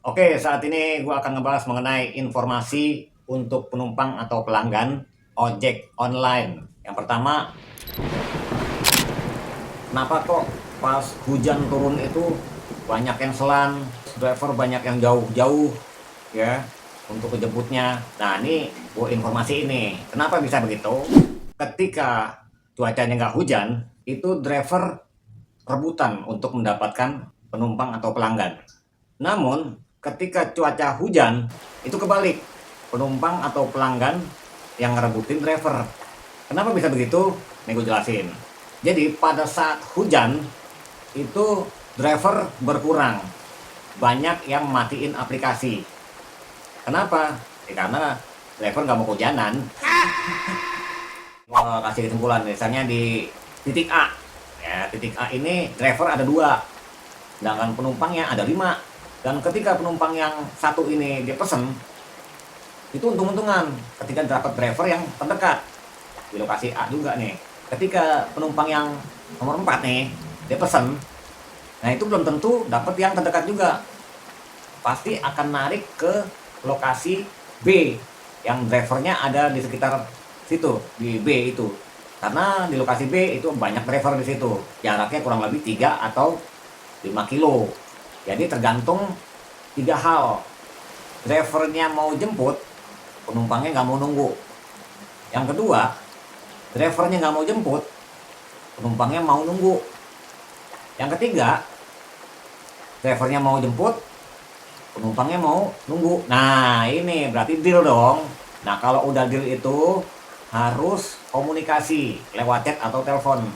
Oke, saat ini gua akan ngebahas mengenai informasi untuk penumpang atau pelanggan ojek online. Yang pertama, kenapa kok pas hujan turun itu banyak yang selan, driver banyak yang jauh-jauh ya untuk menjemputnya. Nah, ini gua informasi ini. Kenapa bisa begitu? Ketika cuacanya nggak hujan, itu driver rebutan untuk mendapatkan penumpang atau pelanggan. Namun, ketika cuaca hujan, itu kebalik. Penumpang atau pelanggan yang ngerebutin driver. Kenapa bisa begitu? Nih gue jelasin. Jadi, pada saat hujan, itu driver berkurang. Banyak yang matiin aplikasi. Kenapa? Ya, karena driver nggak mau kehujanan. Mau kasih kesimpulan, misalnya di titik A. Ya, titik A ini driver ada 2, sedangkan penumpangnya ada 5. Dan ketika penumpang yang satu ini dia pesen, itu untung-untungan ketika dapat driver yang terdekat di lokasi A juga nih. Ketika penumpang yang nomor 4 nih dia pesen, nah itu belum tentu dapat yang terdekat juga. Pasti akan narik ke lokasi B yang drivernya ada di sekitar situ, di B itu. Karena di lokasi B itu banyak driver di situ. Jaraknya kurang lebih 3 atau 5 kilo. Jadi tergantung 3 hal. Drivernya mau jemput, penumpangnya nggak mau nunggu. Yang kedua, drivernya nggak mau jemput, penumpangnya mau nunggu. Yang ketiga, drivernya mau jemput, penumpangnya mau nunggu. Nah, ini berarti deal dong. Nah, kalau udah deal itu harus komunikasi lewat chat atau telepon.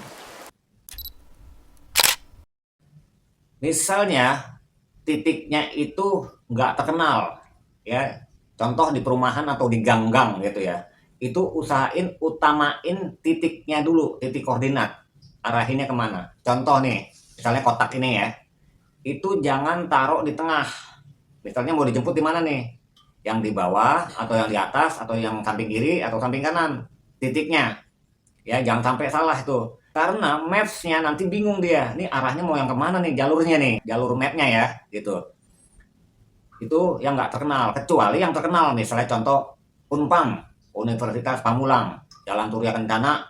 Misalnya titiknya itu nggak terkenal, ya. Contoh di perumahan atau di gang-gang gitu ya. Itu usahain utamain titiknya dulu, titik koordinat. Arahinnya kemana? Contoh nih, misalnya kotak ini ya. Itu jangan taruh di tengah. Misalnya mau dijemput di mana nih? Yang di bawah atau yang di atas atau yang samping kiri atau samping kanan titiknya. Ya, jangan sampai salah itu. Karena maps-nya nanti bingung dia. Nih arahnya mau yang kemana nih jalurnya nih, jalur map-nya ya, gitu. Itu yang nggak terkenal. Kecuali yang terkenal, misalnya contoh Unpam, Universitas Pamulang, Jalan Surya Kencana,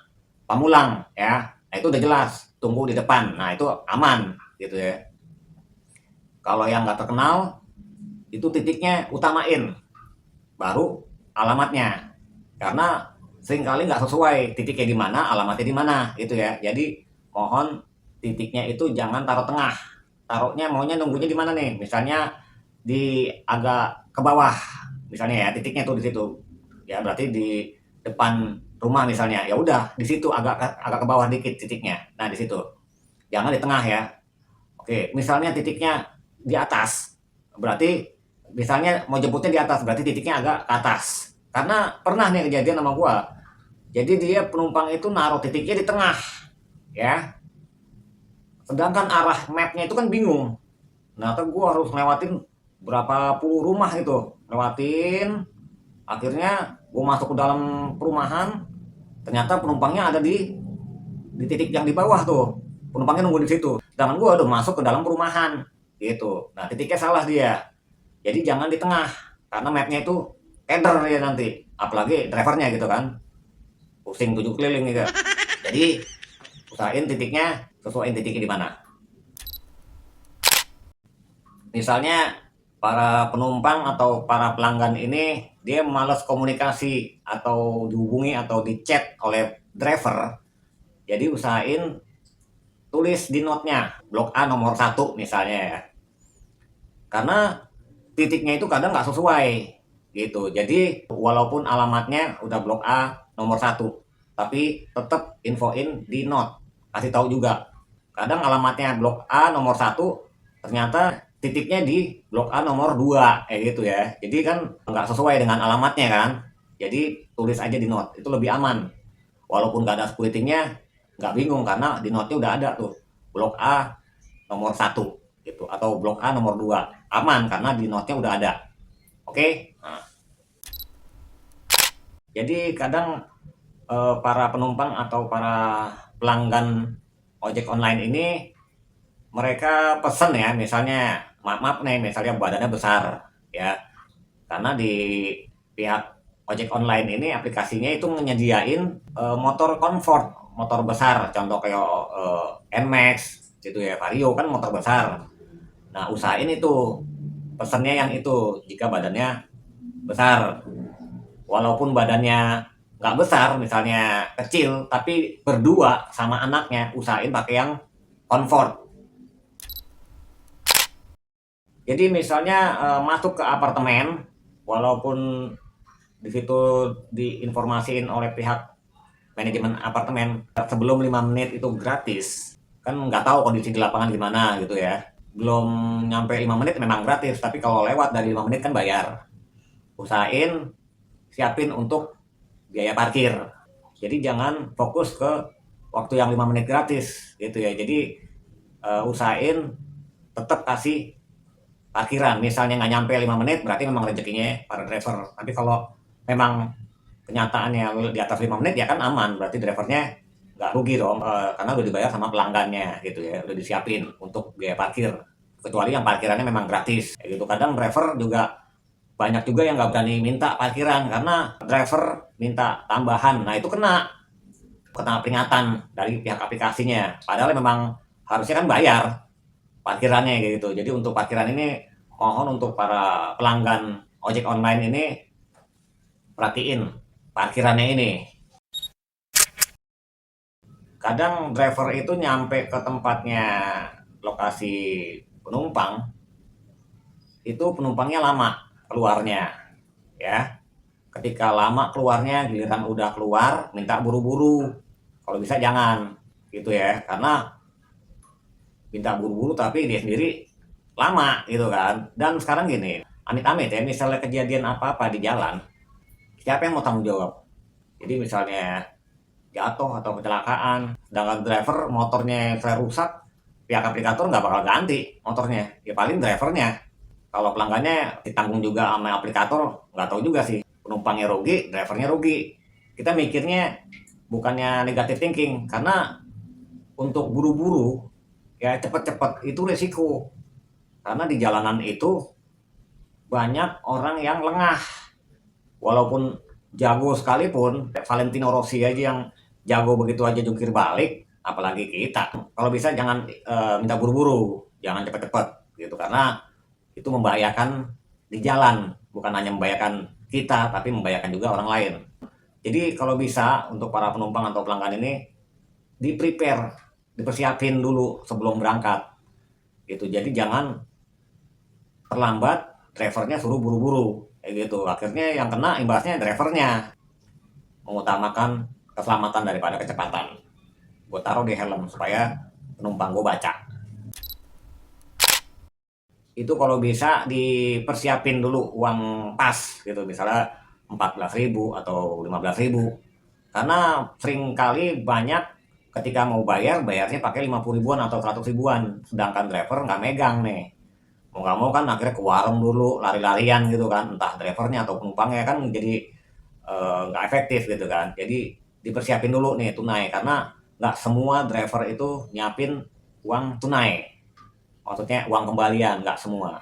Pamulang, ya. Nah, itu udah jelas, tunggu di depan. Nah, itu aman, gitu ya. Kalau yang nggak terkenal, itu titiknya utamain, baru alamatnya. Karena seringkali nggak sesuai titiknya di mana, alamatnya di mana, gitu ya. Jadi mohon titiknya itu jangan taruh tengah. Taruhnya maunya nunggunya di mana nih? Misalnya di agak ke bawah, misalnya ya titiknya tuh di situ. Ya berarti di depan rumah misalnya. Ya udah di situ agak agak ke bawah dikit titiknya. Nah di situ. Jangan di tengah ya. Oke, misalnya titiknya di atas, berarti misalnya mau jemputnya di atas, berarti titiknya agak ke atas. Karena pernah nih kejadian sama gua. Jadi dia penumpang itu naruh titiknya di tengah, ya. Sedangkan arah mapnya itu kan bingung. Nah, terus gua harus lewatin berapa puluh rumah itu, lewatin. Akhirnya gua masuk ke dalam perumahan, ternyata penumpangnya ada di titik yang di bawah tuh. Penumpangnya nunggu di situ. Sedangkan gua udah masuk ke dalam perumahan, gitu. Nah, titiknya salah dia. Jadi jangan di tengah, karena mapnya itu header ya nanti. Apalagi drivernya gitu kan, pusing 7 keliling gitu. Jadi usahain titiknya sesuaiin titiknya di mana. Misalnya para penumpang atau para pelanggan ini dia malas komunikasi atau dihubungi atau di chat oleh driver. Jadi usahain tulis di notnya blok A nomor 1 misalnya ya. Karena titiknya itu kadang nggak sesuai gitu. Jadi walaupun alamatnya udah blok A nomor 1, tapi tetap infoin di note, kasih tahu juga. Kadang alamatnya blok A nomor 1, ternyata titiknya di blok A nomor 2 gitu ya. Jadi kan nggak sesuai dengan alamatnya kan. Jadi tulis aja di note, itu lebih aman. Walaupun nggak ada splittingnya, nggak bingung karena di note-nya udah ada tuh blok A nomor 1 gitu atau blok A nomor 2 aman karena di note-nya udah ada. Oke. Nah, jadi kadang para penumpang atau para pelanggan ojek online ini mereka pesen ya, misalnya maaf nih, misalnya badannya besar, ya, karena di pihak ojek online ini aplikasinya itu menyediain motor comfort, motor besar, contoh kayak Nmax, gitu ya, Vario kan motor besar. Nah, usahain itu pesennya yang itu jika badannya besar. Walaupun badannya nggak besar, misalnya kecil, tapi berdua sama anaknya, usahain pakai yang comfort. Jadi misalnya masuk ke apartemen, walaupun di situ diinformasiin oleh pihak manajemen apartemen sebelum 5 menit itu gratis, kan nggak tahu kondisi di lapangan gimana gitu ya. Belum nyampe 5 menit memang gratis, tapi kalau lewat dari 5 menit kan bayar. Usahain siapin untuk biaya parkir. Jadi jangan fokus ke waktu yang 5 menit gratis gitu ya. Jadi usahain tetap kasih parkiran. Misalnya nggak nyampe 5 menit berarti memang rezekinya para driver. Tapi kalau memang kenyataannya di atas 5 menit ya kan aman, berarti drivernya nggak rugi dong, karena udah dibayar sama pelanggannya gitu ya, udah disiapin untuk biaya parkir, kecuali yang parkirannya memang gratis kayak gitu. Kadang driver juga banyak juga yang nggak berani minta parkiran karena driver minta tambahan, nah itu kena kena peringatan dari pihak aplikasinya, padahal memang harusnya kan bayar parkirannya kayak gitu. Jadi untuk parkiran ini mohon untuk para pelanggan ojek online ini perhatiin parkirannya ini. Kadang driver itu nyampe ke tempatnya lokasi penumpang, itu penumpangnya lama keluarnya, ya. Ketika lama keluarnya, giliran udah keluar, minta buru-buru. Kalau bisa jangan, gitu ya. Karena minta buru-buru tapi dia sendiri lama, gitu kan. Dan sekarang gini, amit-amit ya, misalnya kejadian apa-apa di jalan, siapa yang mau tanggung jawab? Jadi misalnya jatuh atau kecelakaan, sedangkan driver motornya saya rusak, pihak aplikator nggak bakal ganti motornya, ya paling drivernya. Kalau pelanggannya ditanggung juga sama aplikator, nggak tahu juga sih, penumpangnya rugi, drivernya rugi. Kita mikirnya bukannya negative thinking, karena untuk buru-buru ya cepet-cepet itu resiko, karena di jalanan itu banyak orang yang lengah. Walaupun jago sekalipun, Valentino Rossi aja yang jago begitu aja jungkir balik, apalagi kita. Kalau bisa jangan minta buru-buru, jangan cepet-cepet gitu, karena itu membahayakan di jalan, bukan hanya membahayakan kita tapi membahayakan juga orang lain. Jadi kalau bisa untuk para penumpang atau pelanggan ini di prepare, dipersiapin dulu sebelum berangkat gitu. Jadi jangan terlambat, drivernya suruh buru-buru kayak gitu, akhirnya yang kena imbasnya drivernya. Mengutamakan keselamatan daripada kecepatan, gue taruh di helm supaya penumpang gue baca. Itu kalau bisa dipersiapin dulu uang pas gitu, misalnya 14.000 atau 15.000, karena seringkali banyak ketika mau bayarnya pakai 50 ribuan atau 100 ribuan, sedangkan driver nggak megang nih. Mau nggak mau kan akhirnya ke warung dulu, lari-larian gitu kan, entah drivernya atau penumpangnya, kan jadi nggak efektif gitu kan. Jadi dipersiapin dulu nih tunai, karena nggak semua driver itu nyiapin uang tunai, maksudnya uang kembalian, nggak semua.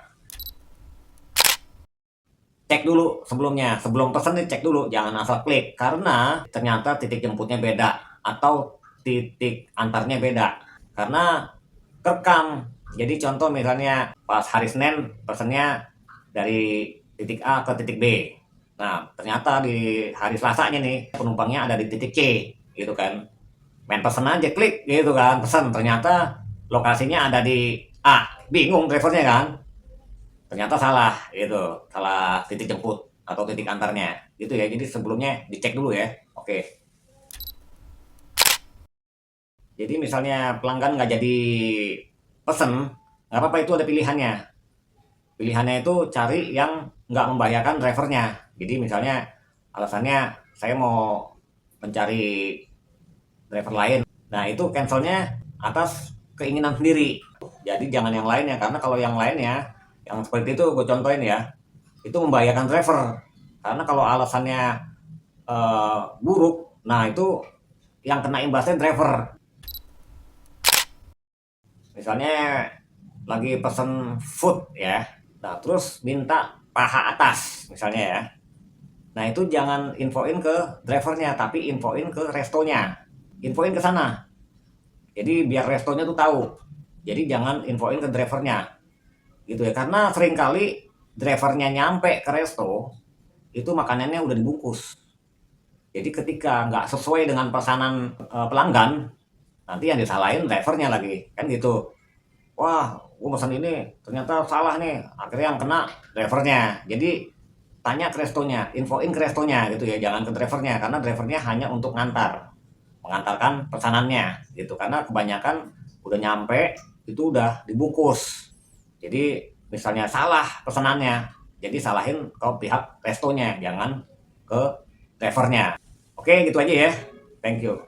Cek dulu sebelumnya, sebelum pesen nih cek dulu, jangan asal klik, karena ternyata titik jemputnya beda atau titik antarnya beda, karena kerekam. Jadi contoh misalnya pas hari Senin pesennya dari titik A ke titik B, nah ternyata di hari Selasanya nih penumpangnya ada di titik C gitu kan, main pesen aja klik gitu kan, pesen, ternyata lokasinya ada di A, bingung drivernya kan, ternyata salah gitu, salah titik jemput atau titik antarnya gitu ya. Jadi sebelumnya dicek dulu ya. Oke, jadi misalnya pelanggan nggak jadi pesen, nggak apa-apa, itu ada pilihannya. Pilihannya itu cari yang nggak membahayakan drivernya. Jadi misalnya alasannya saya mau mencari driver lain, nah itu cancelnya atas keinginan sendiri. Jadi jangan yang lainnya, karena kalau yang lainnya yang seperti itu gue contohin ya, itu membahayakan driver. Karena kalau alasannya buruk, nah itu yang kena imbasnya driver. Misalnya lagi pesen food ya, nah terus minta paha atas misalnya ya, nah itu jangan infoin ke drivernya tapi infoin ke restonya, infoin ke sana, jadi biar restonya tuh tahu, jadi jangan infoin ke drivernya gitu ya, karena seringkali drivernya nyampe ke resto itu makanannya udah dibungkus, jadi ketika nggak sesuai dengan pesanan pelanggan, nanti yang disalahin drivernya lagi kan gitu. Wah, gue pesan ini ternyata salah nih, akhirnya yang kena drivernya. Jadi tanya ke restonya, infoin ke restonya gitu ya, jangan ke drivernya, karena drivernya hanya untuk mengantarkan pesanannya gitu, karena kebanyakan udah nyampe itu udah dibungkus, jadi misalnya salah pesanannya, jadi salahin ke pihak restonya, jangan ke drivernya. Oke gitu aja ya, thank you.